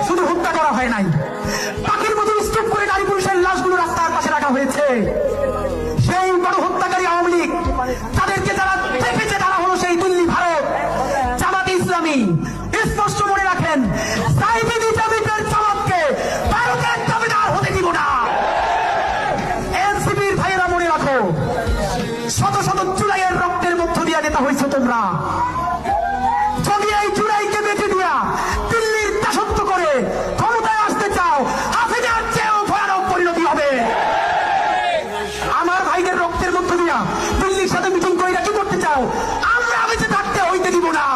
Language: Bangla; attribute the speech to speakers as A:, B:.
A: শুধু হত্যা করা হয় নাই, পাখির মতো স্তূপ করে নারী পুরুষের লাশগুলো রাস্তার পাশে রাখা হয়েছে। সেই বড় হত্যাকারী আওয়ামী লীগ, তাদেরকে যারা চেপেছে তারা হলো সেই দিল্লি ভারত জামাতে ইসলামী। স্পষ্ট মনে রাখেন, সাইদি জামিতের জামাতকে ভারতের দাবিদার হতে দিব না। এনসিপির ভাইয়েরা মনে রাখো, শত শত জুলাইয়ের রক্তের মধ্য দিয়ে নেতা হয়েছে তোমরা। যদি এই জুলাইকে বেঁচে দিয়া দিল্লির দাসত্ব করে ক্ষমতায় আসতে চাও, হাসিনার চেয়েও ভয়ানক পরিণতি হবে। আমার ভাইদের রক্তের মধ্য দিয়া দিল্লির সাথে মিটিং করে কি করতে চাও? আমরা বেঁচে থাকতে হইতে দিব না।